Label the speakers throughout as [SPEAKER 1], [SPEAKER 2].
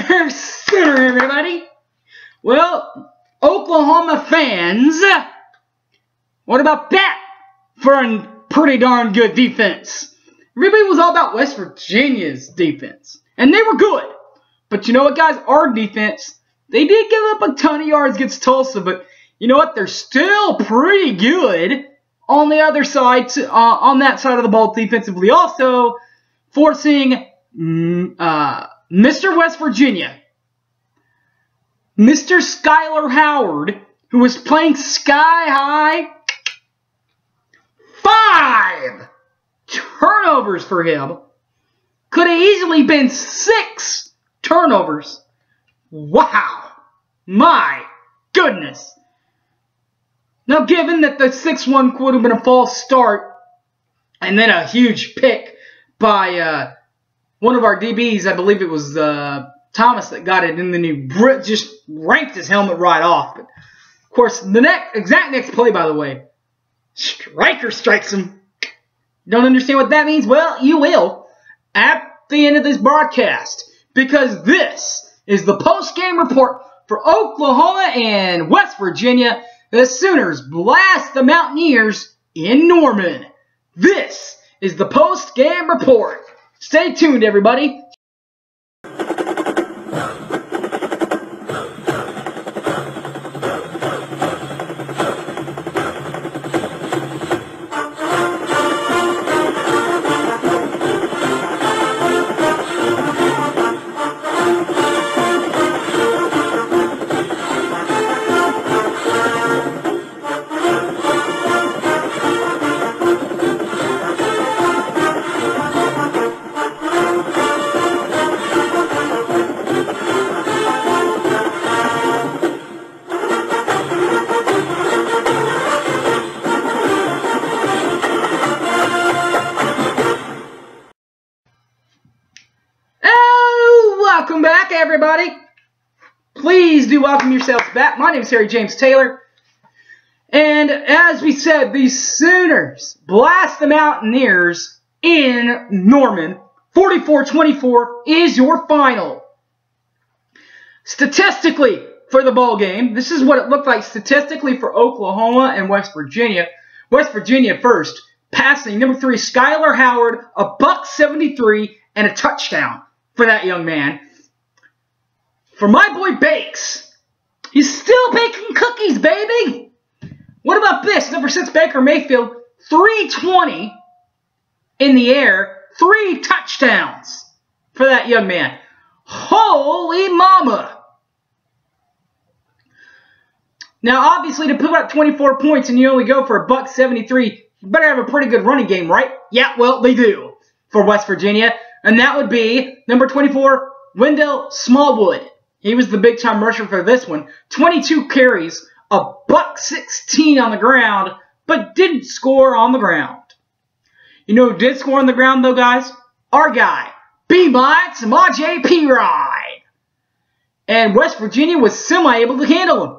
[SPEAKER 1] Sooner, everybody. Well, Oklahoma fans, what about that for a pretty darn good defense? Everybody was all about West Virginia's defense, and they were good. But you know what, guys? Our defense, they did give up a ton of yards against Tulsa, but you know what? They're still pretty good on the other side, on that side of the ball defensively. Also, forcing Mr. West Virginia, Mr. Skylar Howard, who was playing sky high, 5 turnovers for him. Could have easily been 6 turnovers. Wow. My goodness. Now, given that the 6-1 would have been a false start, and then a huge pick by one of our DBs, I believe it was Thomas that got it, and then he just ranked his helmet right off. But of course, the exact next play, by the way, Striker strikes him. Don't understand what that means? Well, you will at the end of this broadcast, because this is the post-game report for Oklahoma and West Virginia. The Sooners blast the Mountaineers in Norman. This is the post-game report. Stay tuned, everybody. Welcome back, everybody. Please do welcome yourselves back. My name is Harry James Taylor. And as we said, the Sooners blast the Mountaineers in Norman. 44-24 is your final. Statistically, for the ball game, this is what it looked like statistically for Oklahoma and West Virginia. West Virginia first, passing number 3, Skylar Howard, a $173 and a touchdown for that young man. For my boy Bakes, he's still baking cookies, baby. What about this? Number 6, Baker Mayfield, 320 in the air, 3 touchdowns for that young man. Holy mama. Now, obviously, to put up 24 points and you only go for a $173, you better have a pretty good running game, right? Yeah, well, they do for West Virginia. And that would be number 24, Wendell Smallwood. He was the big-time rusher for this one. 22 carries, a $116 on the ground, but didn't score on the ground. You know who did score on the ground, though, guys? Our guy, Samaje Perine. And West Virginia was semi-able to handle him.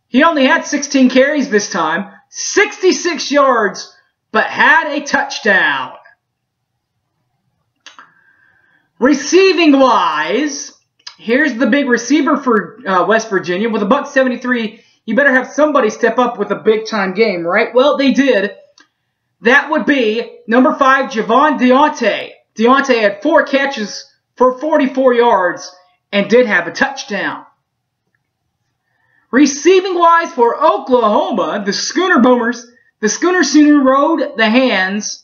[SPEAKER 1] He only had 16 carries this time, 66 yards, but had a touchdown. Receiving-wise, here's the big receiver for West Virginia. With a $173, you better have somebody step up with a big-time game, right? Well, they did. That would be number 5, Javon Deontay. Deontay had 4 catches for 44 yards and did have a touchdown. Receiving-wise for Oklahoma, the Schooner Boomers, the Schooner Sooner rode the hands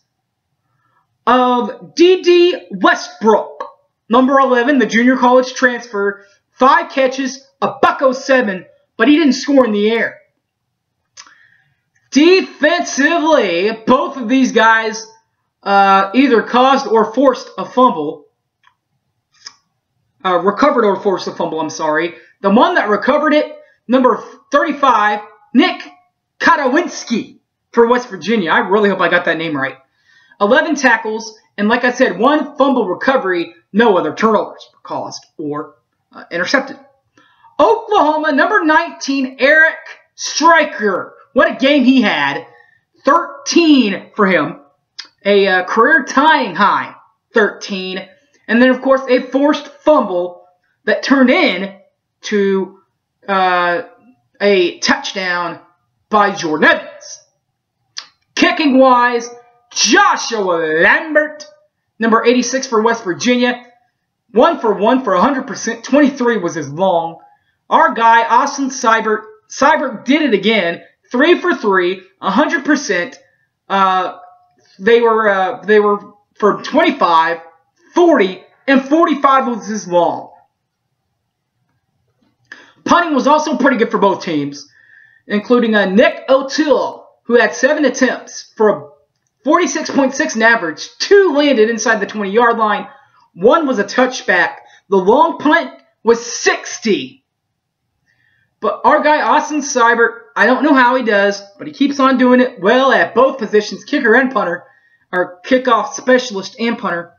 [SPEAKER 1] of D.D. Westbrook. Number 11, the junior college transfer, 5 catches, a $107, but he didn't score in the air. Defensively, both of these guys either caused or forced a fumble. Recovered or forced a fumble, I'm sorry. The one that recovered it, number 35, Nick Katowinski for West Virginia. I really hope I got that name right. 11 tackles, and like I said, 1 fumble recovery. No other turnovers were caused or intercepted. Oklahoma, number 19, Eric Striker. What a game he had. 13 for him. A career-tying high, 13. And then, of course, a forced fumble that turned in to a touchdown by Jordan Evans. Kicking wise, Joshua Lambert, number 86 for West Virginia, 1 for 100%. 23 was his long. Our guy, Austin Seibert did it again, 3 for 3, 100%. They were for 25, 40, and 45 was his long. Punting was also pretty good for both teams, including Nick O'Toole, who had 7 attempts for a 46.6 average. 2 landed inside the 20-yard line. 1 was a touchback. The long punt was 60. But our guy, Austin Seibert, I don't know how he does, but he keeps on doing it well at both positions, kicker and punter, or kickoff specialist and punter.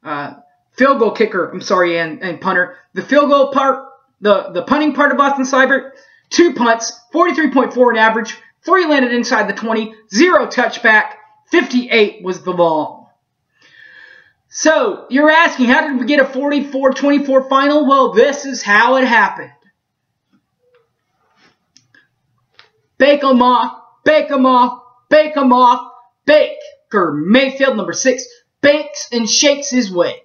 [SPEAKER 1] Field goal kicker, and punter. The field goal part, the punting part of Austin Seibert, 2 punts, 43.4 in average, 3 landed inside the 20, 0 touchback, 58 was the long. So, you're asking, how did we get a 44-24 final? Well, this is how it happened. Bake 'em off, bake 'em off, bake 'em off. Baker Mayfield, number 6, bakes and shakes his way.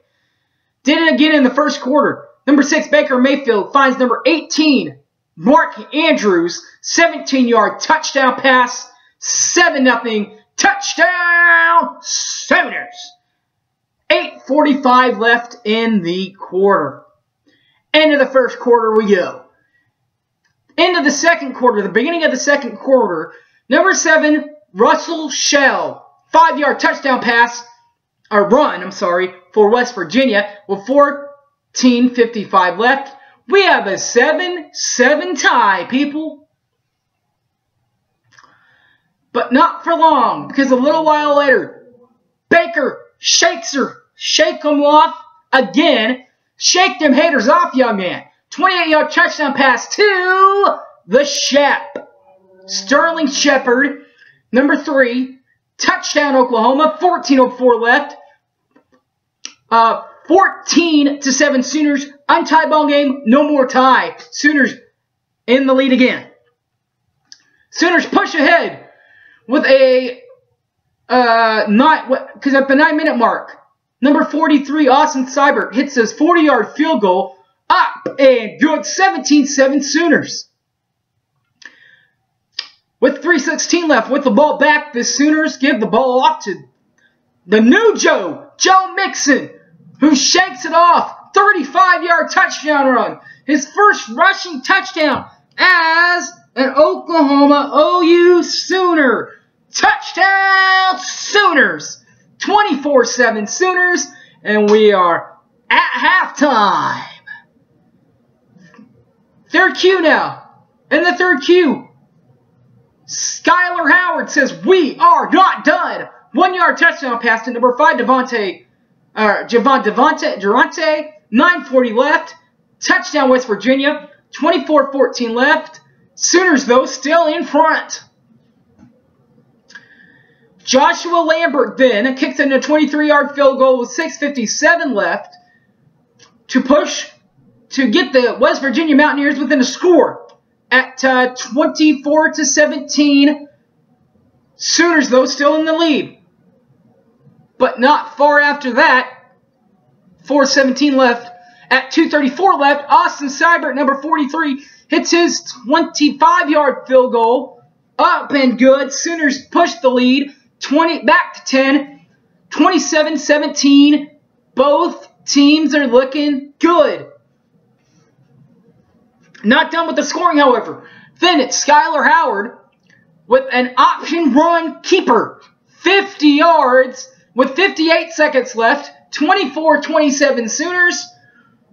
[SPEAKER 1] Did it again in the first quarter. Number 6, Baker Mayfield finds number 18, Mark Andrews, 17-yard touchdown pass, 7-0, touchdown Sooners. 8:45 left in the quarter. End of the first quarter we go. Into the second quarter, the beginning of the second quarter, number 7, Russell Shell, 5-yard touchdown pass, or run, for West Virginia with 14:55 left. We have a 7-7 tie, people. But not for long, because a little while later, Baker shake them off again. Shake them haters off, young man. 28-yard touchdown pass to the Shep. Sterling Shepard, number 3, touchdown Oklahoma, 14:04 left. 14-7 Sooners, untied ball game, no more tie. Sooners in the lead again. Sooners push ahead with a, because at the 9-minute mark, number 43, Austin Seibert, hits his 40-yard field goal, up and good, 17-7 Sooners. With 3:16 left, with the ball back, the Sooners give the ball off to the new Joe Mixon, who shakes it off. 35-yard touchdown run. His first rushing touchdown as an Oklahoma OU Sooner. Touchdown Sooners. 24-7 Sooners. And we are at halftime. Third Q now. In the third Q, Skylar Howard says, "We are not done." 1-yard touchdown pass to number 5, Durante. 9:40 left. Touchdown West Virginia. 24-14 left. Sooners, though, still in front. Joshua Lambert then kicks in a 23-yard field goal with 6:57 left to push to get the West Virginia Mountaineers within a score at 24-17. Sooners, though, still in the lead. But not far after that. 4:17 left. At 2:34 left, Austin Seibert, number 43, hits his 25-yard field goal. Up and good. Sooners push the lead. 20 back to 10. 27-17. Both teams are looking good. Not done with the scoring, however. Then it's Skylar Howard with an option run keeper. 50 yards with 58 seconds left. 24-27 Sooners.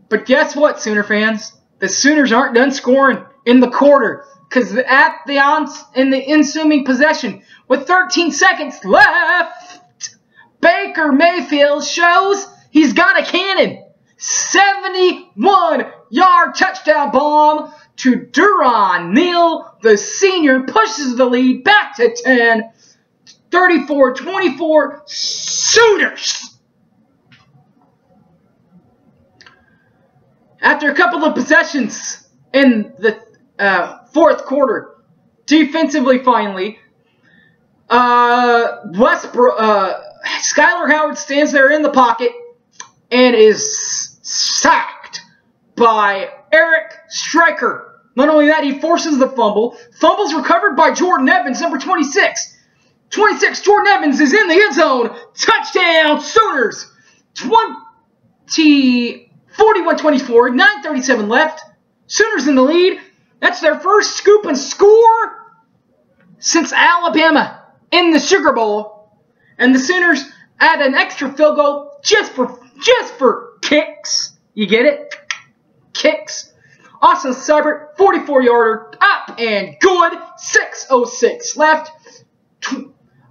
[SPEAKER 1] But guess what, Sooner fans? The Sooners aren't done scoring in the quarter. Because in the ensuing possession, with 13 seconds left, Baker Mayfield shows he's got a cannon. 71-yard touchdown bomb to Duron Neal. The senior pushes the lead back to 10. 34-24 Sooners. After a couple of possessions in the fourth quarter, defensively finally, Skylar Howard stands there in the pocket and is sacked by Eric Stryker. Not only that, he forces the fumble. Fumble's recovered by Jordan Evans, number 26. 26, Jordan Evans is in the end zone. Touchdown, Sooners. 41-24, 9:37 left. Sooners in the lead. That's their first scoop and score since Alabama in the Sugar Bowl. And the Sooners add an extra field goal just for kicks. You get it? Kicks. Austin Seibert, 44-yarder, up and good. 6:06 left.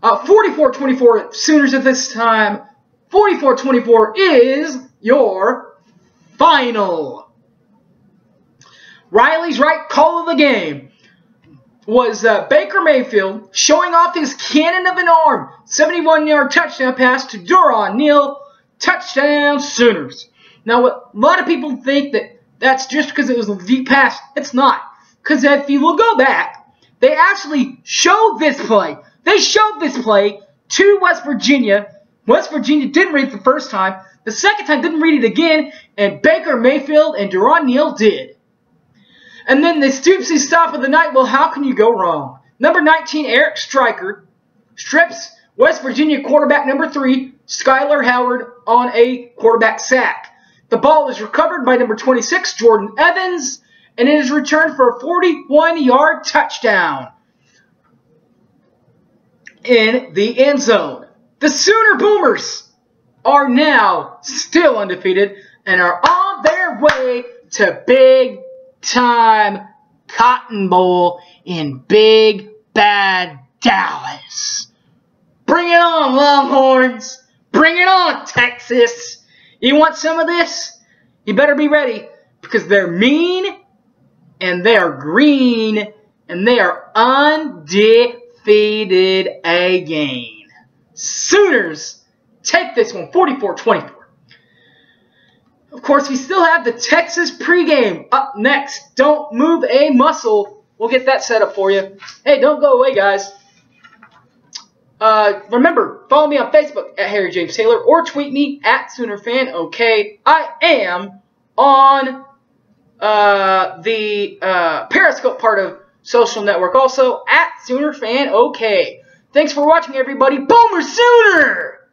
[SPEAKER 1] 44-24 Sooners at this time. 44-24 is your final. Riley's right call of the game was Baker Mayfield showing off his cannon of an arm. 71-yard touchdown pass to Duron Neal. Touchdown Sooners. Now, a lot of people think that that's just because it was a deep pass. It's not. Because if you will go back, they actually showed this play. They showed this play to West Virginia. West Virginia didn't read it the first time. The second time didn't read it again. And Baker Mayfield and Duron Neal did. And then the Stoopsy stop of the night. Well, how can you go wrong? Number 19, Eric Stryker, strips West Virginia quarterback number 3, Skylar Howard, on a quarterback sack. The ball is recovered by number 26, Jordan Evans, and it is returned for a 41-yard touchdown in the end zone. The Sooner Boomers are now still undefeated and are on their way to big-time Cotton Bowl in Big Bad Dallas. Bring it on, Longhorns. Bring it on, Texas. You want some of this? You better be ready, because they're mean and they are green and they are undefeated again. Sooners take this one, 44-24. Of course, we still have the Texas pregame up next. Don't move a muscle. We'll get that set up for you. Hey, don't go away, guys. Remember, follow me on Facebook at Harry James Taylor or tweet me at SoonerFanOK. I am on the Periscope part of social network also at SoonerFanOK. Thanks for watching, everybody. Boomer Sooner!